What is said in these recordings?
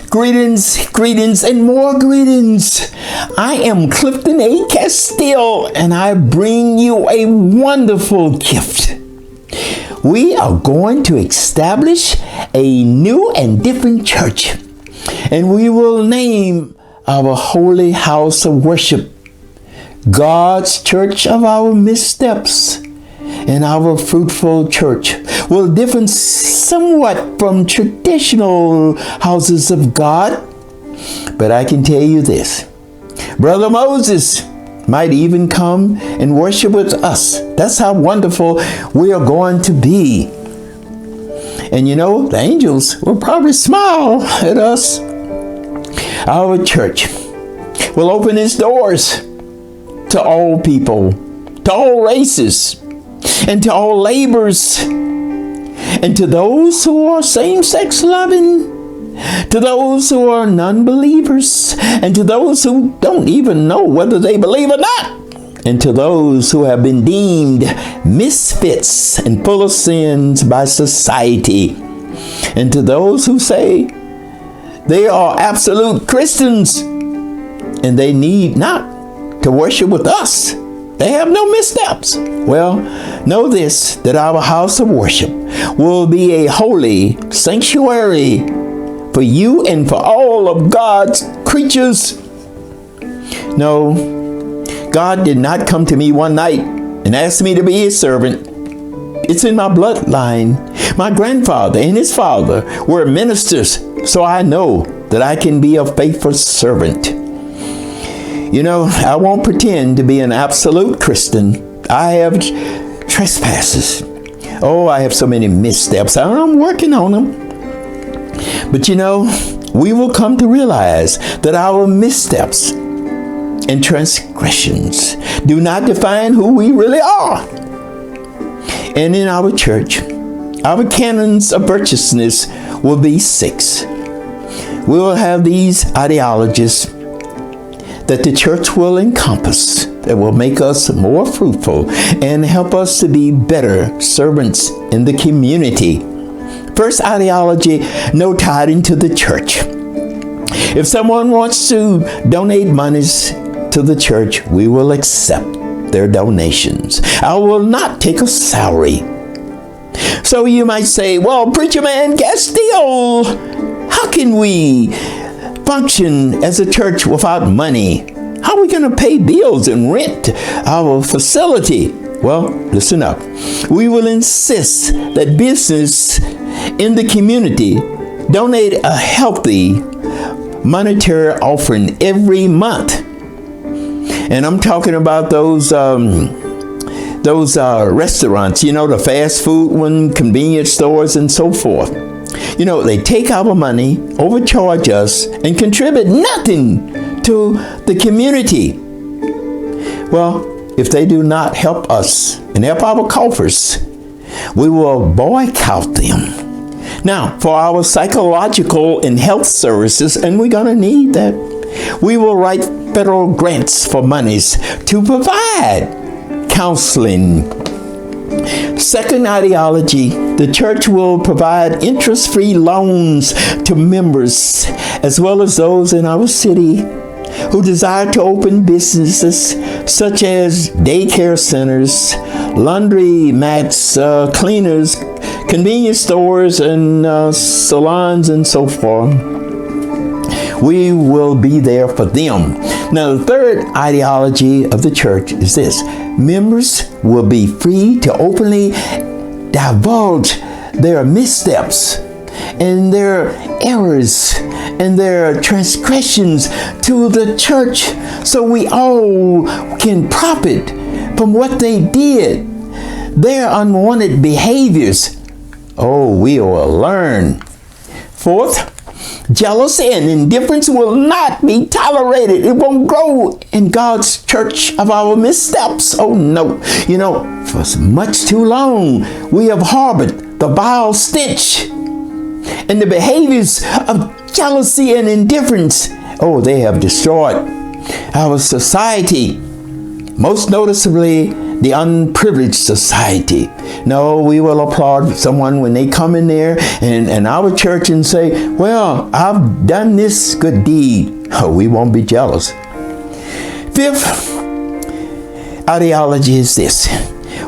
Greetings, and more greetings. I am Clifton A. Casteel, and I bring you a wonderful gift. We are going to establish a new and different church, and we will name our holy house of worship God's Church of our Missteps. And our fruitful church will differ somewhat from traditional houses of God. But I can tell you this, Brother Moses might even come and worship with us. That's how wonderful we are going to be. And you know, the angels will probably smile at us. Our church will open its doors to all people, to all races, and to all labors, and to those who are same-sex loving, to those who are non-believers, and to those who don't even know whether they believe or not, and to those who have been deemed misfits and full of sins by society, and to those who say they are absolute Christians and they need not to worship with us. They have no missteps. Well, know this, that our house of worship will be a holy sanctuary for you and for all of God's creatures. No, God did not come to me one night and ask me to be his servant. It's in my bloodline. My grandfather and his father were ministers, so I know that I can be a faithful servant. You know, I won't pretend to be an absolute Christian. I have trespasses. Oh, I have so many missteps. I'm working on them. But you know, we will come to realize that our missteps and transgressions do not define who we really are. And in our church, our canons of virtuousness will be 6. We will have these ideologies that the church will encompass, that will make us more fruitful and help us to be better servants in the community. First ideology, no tithing to the church. If someone wants to donate monies to the church, we will accept their donations. I will not take a salary. So you might say, well, preacher man Casteel, how can we function as a church without money? How are we going to pay bills and rent our facility? Well, listen up. We will insist that business in the community donate a healthy monetary offering every month. And I'm talking about those restaurants, you know, the fast food one, convenience stores, and so forth. You know, they take our money, overcharge us, and contribute nothing to the community. Well, if they do not help us and help our coffers, we will boycott them. Now, for our psychological and health services, and we're going to need that, we will write federal grants for monies to provide counseling. Second ideology, the church will provide interest-free loans to members as well as those in our city who desire to open businesses such as daycare centers, laundry mats, cleaners, convenience stores, and salons, and so forth. We will be there for them. Now, the third ideology of the church is this. Members will be free to openly divulge their missteps and their errors and their transgressions to the church so we all can profit from what they did, their unwanted behaviors. Oh, we will learn. Fourth, jealousy and indifference will not be tolerated. It won't grow in God's church of our missteps. Oh no. You know, for much too long, we have harbored the vile stench and the behaviors of jealousy and indifference. Oh, they have destroyed our society, most noticeably the unprivileged society. No, we will applaud someone when they come in there and our church and say, well, I've done this good deed. Oh, we won't be jealous. Fifth ideology is this.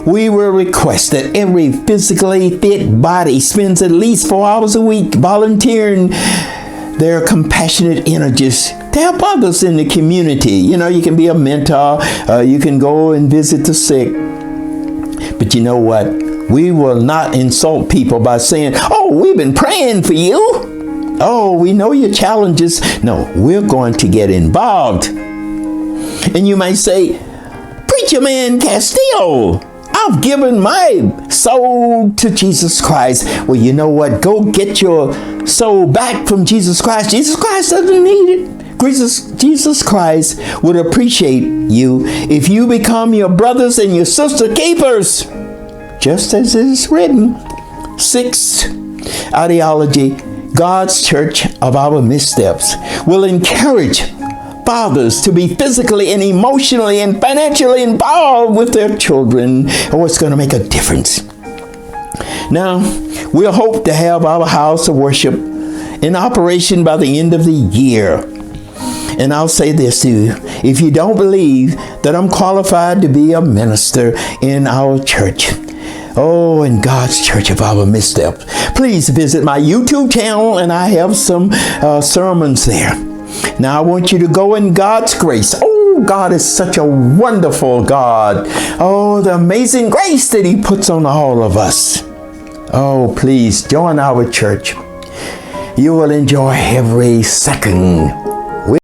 We will request that every physically fit body spends at least 4 hours a week volunteering their compassionate energies to help others in the community. You know, you can be a mentor, you can go and visit the sick. But you know what? We will not insult people by saying, oh, we've been praying for you. Oh, we know your challenges. No, we're going to get involved. And you may say, Preacher Man Casteel, I've given my soul to Jesus Christ. Well, you know what? Go get your soul back from Jesus Christ. Jesus Christ doesn't need it. Jesus Christ would appreciate you if you become your brothers and your sister keepers, just as it is written. Sixth ideology, God's church of our missteps will encourage fathers to be physically and emotionally and financially involved with their children, or it's going to make a difference. Now, we'll hope to have our house of worship in operation by the end of the year. And I'll say this to you, if you don't believe that I'm qualified to be a minister in our church, oh, in God's church of our missteps, please visit my YouTube channel, and I have some sermons there. Now, I want you to go in God's grace. Oh, God is such a wonderful God. Oh, the amazing grace that He puts on all of us. Oh, please join our church. You will enjoy every second